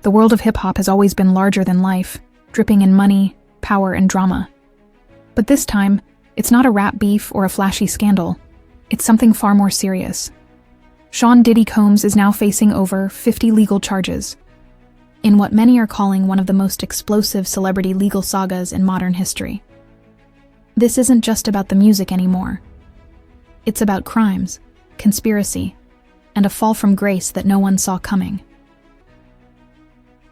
The world of hip-hop has always been larger than life, dripping in money, power, and drama. But this time, it's not a rap beef or a flashy scandal. It's something far more serious. Sean Diddy Combs is now facing over 50 legal charges, in what many are calling one of the most explosive celebrity legal sagas in modern history. This isn't just about the music anymore. It's about crimes, conspiracy, and a fall from grace that no one saw coming.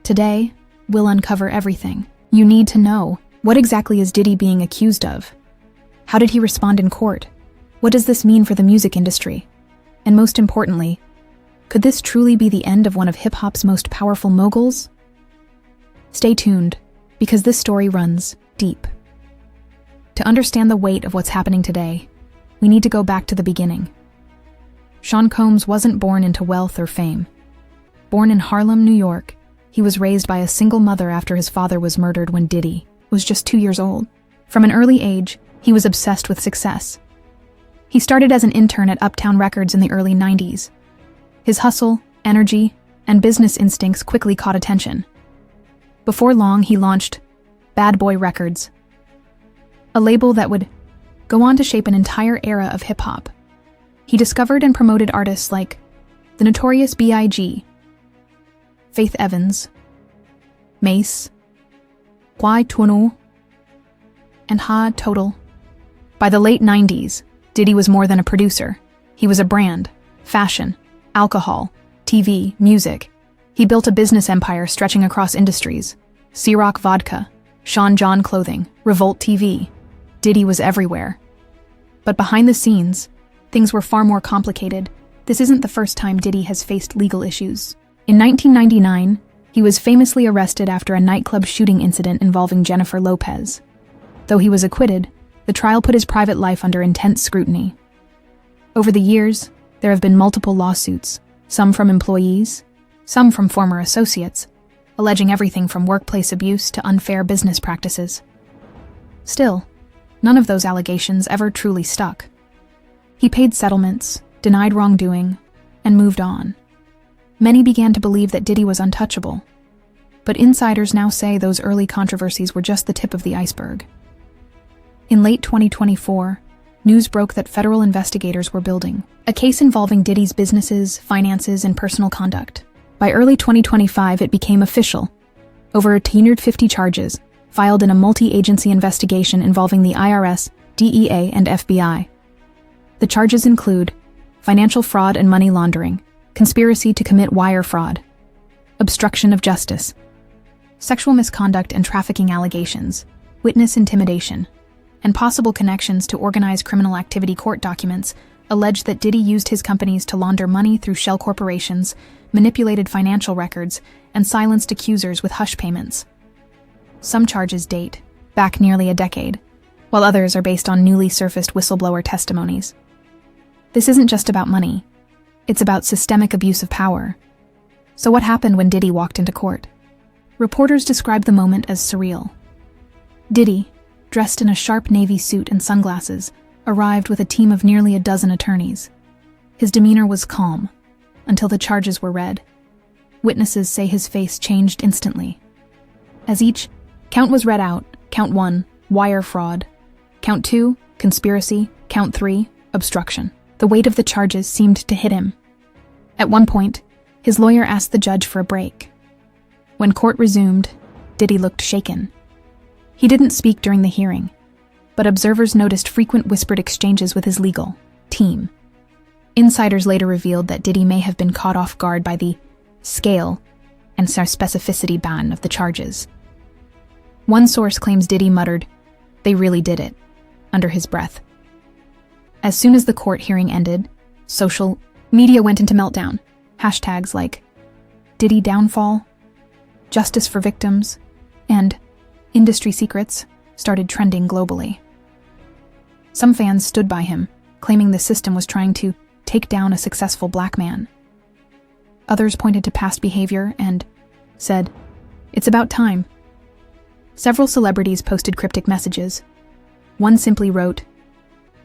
Today, we'll uncover everything you need to know. What exactly is Diddy being accused of? How did he respond in court? What does this mean for the music industry? And most importantly, could this truly be the end of one of hip-hop's most powerful moguls? Stay tuned, because this story runs deep. To understand the weight of what's happening today, we need to go back to the beginning. Sean Combs wasn't born into wealth or fame. Born in Harlem, New York, he was raised by a single mother after his father was murdered when Diddy was just 2 years old. From an early age, he was obsessed with success. He started as an intern at Uptown Records in the early 90s. His hustle, energy, and business instincts quickly caught attention. Before long, he launched Bad Boy Records, a label that would go on to shape an entire era of hip-hop. He discovered and promoted artists like the Notorious B.I.G., Faith Evans, Mace, Kwai Tunu, and Ha Total. By the late 90s, Diddy was more than a producer. He was a brand, fashion, alcohol, TV, music. He built a business empire stretching across industries. Ciroc Vodka, Sean John Clothing, Revolt TV. Diddy was everywhere. But behind the scenes, things were far more complicated. This isn't the first time Diddy has faced legal issues. In 1999, he was famously arrested after a nightclub shooting incident involving Jennifer Lopez. Though he was acquitted, the trial put his private life under intense scrutiny. Over the years, there have been multiple lawsuits, some from employees, some from former associates, alleging everything from workplace abuse to unfair business practices. Still, none of those allegations ever truly stuck. He paid settlements, denied wrongdoing, and moved on. Many began to believe that Diddy was untouchable, but insiders now say those early controversies were just the tip of the iceberg. In late 2024, news broke that federal investigators were building a case involving Diddy's businesses, finances, and personal conduct. By early 2025, it became official. Over 150 charges, filed in a multi-agency investigation involving the IRS, DEA, and FBI. The charges include financial fraud and money laundering, conspiracy to commit wire fraud, obstruction of justice, sexual misconduct and trafficking allegations, witness intimidation, and possible connections to organized criminal activity. Court documents allege that Diddy used his companies to launder money through shell corporations, manipulated financial records, and silenced accusers with hush payments. Some charges date back nearly a decade, while others are based on newly surfaced whistleblower testimonies. This isn't just about money. It's about systemic abuse of power. So what happened when Diddy walked into court? Reporters described the moment as surreal. Diddy, dressed in a sharp navy suit and sunglasses, arrived with a team of nearly a dozen attorneys. His demeanor was calm, until the charges were read. Witnesses say his face changed instantly. As each count was read out, count 1, wire fraud, count 2, conspiracy, count 3, obstruction. The weight of the charges seemed to hit him. At one point, his lawyer asked the judge for a break. When court resumed, Diddy looked shaken. He didn't speak during the hearing, but observers noticed frequent whispered exchanges with his legal team. Insiders later revealed that Diddy may have been caught off guard by the scale and specificity ban of the charges. One source claims Diddy muttered, "They really did it," under his breath. As soon as the court hearing ended, social media went into meltdown. Hashtags like Diddy downfall, justice for victims, and industry secrets started trending globally. Some fans stood by him, claiming the system was trying to take down a successful black man. Others pointed to past behavior and said, "It's about time." Several celebrities posted cryptic messages. One simply wrote,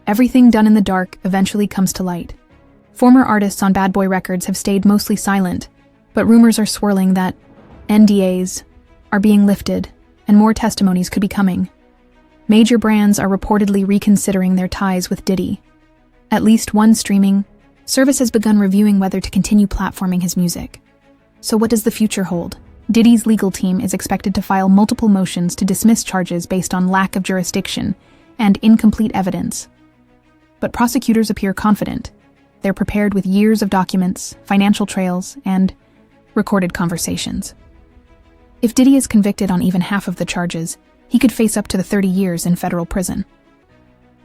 "Everything done in the dark eventually comes to light." Former artists on Bad Boy Records have stayed mostly silent, but rumors are swirling that NDAs are being lifted, and more testimonies could be coming. Major brands are reportedly reconsidering their ties with Diddy. At least one streaming service has begun reviewing whether to continue platforming his music. So what does the future hold? Diddy's legal team is expected to file multiple motions to dismiss charges based on lack of jurisdiction and incomplete evidence. But prosecutors appear confident. They're prepared with years of documents, financial trails, and recorded conversations. If Diddy is convicted on even half of the charges, he could face up to 30 years in federal prison.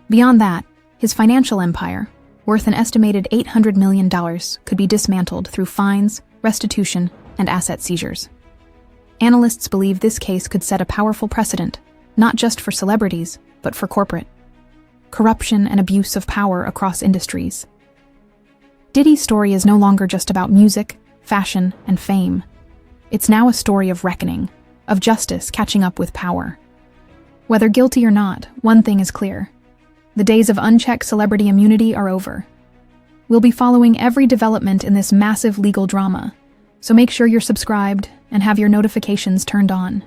Beyond that, his financial empire, worth an estimated $800 million, could be dismantled through fines, restitution, and asset seizures. Analysts believe this case could set a powerful precedent, not just for celebrities, but for corporate corruption and abuse of power across industries. Diddy's story is no longer just about music, fashion, and fame. It's now a story of reckoning, of justice catching up with power. Whether guilty or not, one thing is clear. The days of unchecked celebrity immunity are over. We'll be following every development in this massive legal drama, so make sure you're subscribed and have your notifications turned on.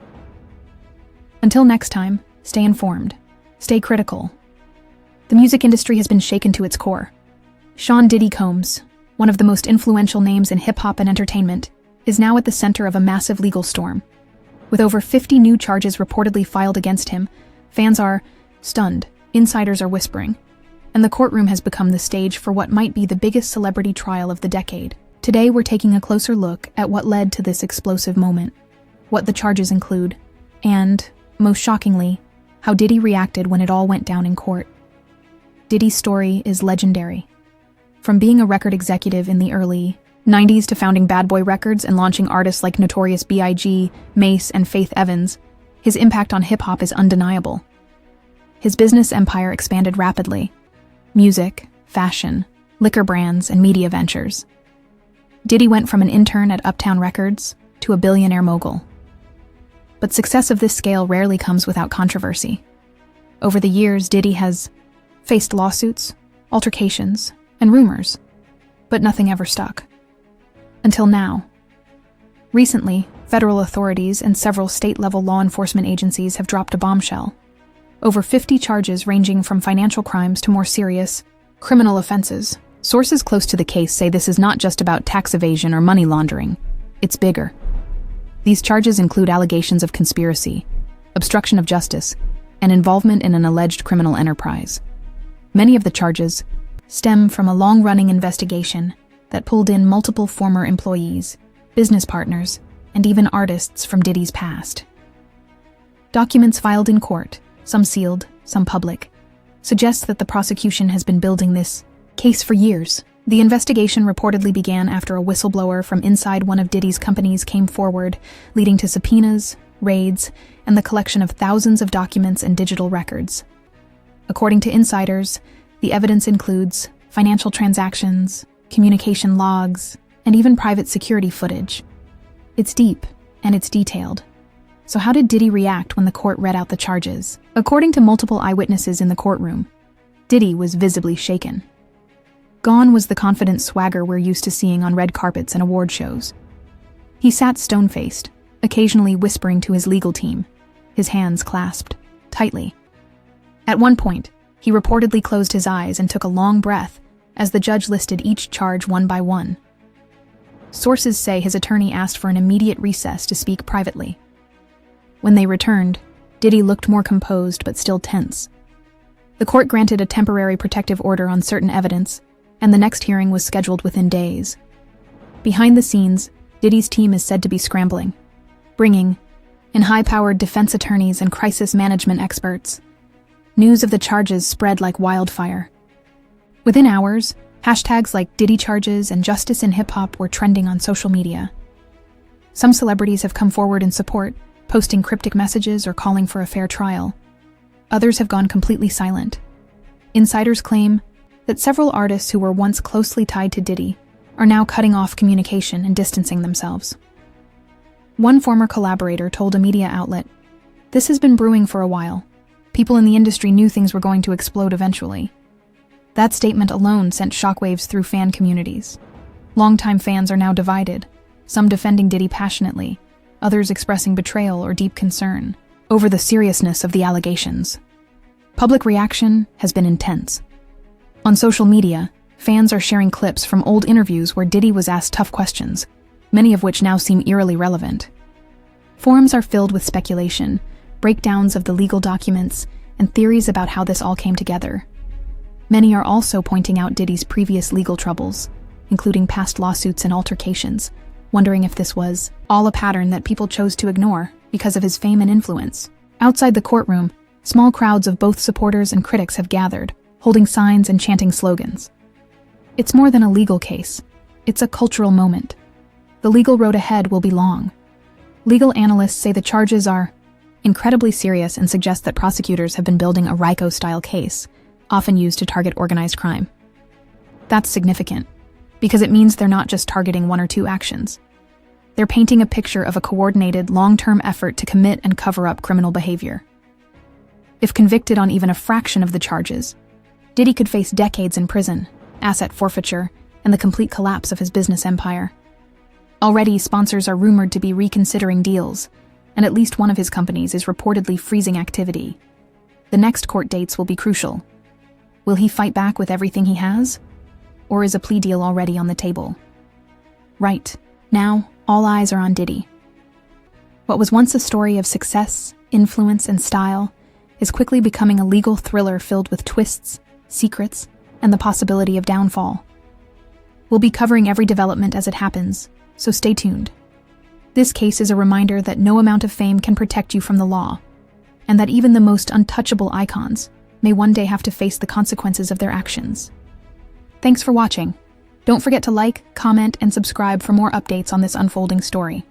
Until next time, stay informed, stay critical. The music industry has been shaken to its core. Sean Diddy Combs, one of the most influential names in hip-hop and entertainment, is now at the center of a massive legal storm. With over 50 new charges reportedly filed against him, fans are stunned, insiders are whispering, and the courtroom has become the stage for what might be the biggest celebrity trial of the decade. Today we're taking a closer look at what led to this explosive moment, what the charges include, and, most shockingly, how Diddy reacted when it all went down in court. Diddy's story is legendary. From being a record executive in the early 90s to founding Bad Boy Records and launching artists like Notorious B.I.G., Mace, and Faith Evans, his impact on hip-hop is undeniable. His business empire expanded rapidly. Music, fashion, liquor brands, and media ventures. Diddy went from an intern at Uptown Records to a billionaire mogul. But success of this scale rarely comes without controversy. Over the years, Diddy has faced lawsuits, altercations, and rumors, but nothing ever stuck. Until now. Recently, federal authorities and several state-level law enforcement agencies have dropped a bombshell. Over 50 charges ranging from financial crimes to more serious criminal offenses. Sources close to the case say this is not just about tax evasion or money laundering. It's bigger. These charges include allegations of conspiracy, obstruction of justice, and involvement in an alleged criminal enterprise. Many of the charges stem from a long-running investigation that pulled in multiple former employees, business partners, and even artists from Diddy's past. Documents filed in court, some sealed, some public, suggest that the prosecution has been building this case for years. The investigation reportedly began after a whistleblower from inside one of Diddy's companies came forward, leading to subpoenas, raids, and the collection of thousands of documents and digital records. According to insiders, the evidence includes financial transactions, communication logs, and even private security footage. It's deep, and it's detailed. So how did Diddy react when the court read out the charges? According to multiple eyewitnesses in the courtroom, Diddy was visibly shaken. Gone was the confident swagger we're used to seeing on red carpets and award shows. He sat stone-faced, occasionally whispering to his legal team, his hands clasped tightly. At one point, he reportedly closed his eyes and took a long breath as the judge listed each charge one by one. Sources say his attorney asked for an immediate recess to speak privately. When they returned, Diddy looked more composed but still tense. The court granted a temporary protective order on certain evidence, and the next hearing was scheduled within days. Behind the scenes, Diddy's team is said to be scrambling, bringing in high-powered defense attorneys and crisis management experts. News of the charges spread like wildfire. Within hours, hashtags like Diddy charges and justice in hip-hop were trending on social media. Some celebrities have come forward in support, posting cryptic messages or calling for a fair trial. Others have gone completely silent. Insiders claim that several artists who were once closely tied to Diddy are now cutting off communication and distancing themselves. One former collaborator told a media outlet, "This has been brewing for a while. People in the industry knew things were going to explode eventually." That statement alone sent shockwaves through fan communities. Longtime fans are now divided, some defending Diddy passionately, others expressing betrayal or deep concern over the seriousness of the allegations. Public reaction has been intense. On social media, fans are sharing clips from old interviews where Diddy was asked tough questions, many of which now seem eerily relevant. Forums are filled with speculation, breakdowns of the legal documents, and theories about how this all came together. Many are also pointing out Diddy's previous legal troubles, including past lawsuits and altercations, wondering if this was all a pattern that people chose to ignore because of his fame and influence. Outside the courtroom, small crowds of both supporters and critics have gathered, holding signs and chanting slogans. It's more than a legal case. It's a cultural moment. The legal road ahead will be long. Legal analysts say the charges are incredibly serious and suggest that prosecutors have been building a RICO-style case, often used to target organized crime. That's significant, because it means they're not just targeting one or two actions. They're painting a picture of a coordinated, long-term effort to commit and cover up criminal behavior. If convicted on even a fraction of the charges, Diddy could face decades in prison, asset forfeiture, and the complete collapse of his business empire. Already, sponsors are rumored to be reconsidering deals, and at least one of his companies is reportedly freezing activity. The next court dates will be crucial. Will he fight back with everything he has? Or is a plea deal already on the table? Right, now, all eyes are on Diddy. What was once a story of success, influence, and style is quickly becoming a legal thriller filled with twists, secrets, and the possibility of downfall. We'll be covering every development as it happens, so stay tuned. This case is a reminder that no amount of fame can protect you from the law, and that even the most untouchable icons may one day have to face the consequences of their actions. Thanks for watching. Don't forget to like, comment, and subscribe for more updates on this unfolding story.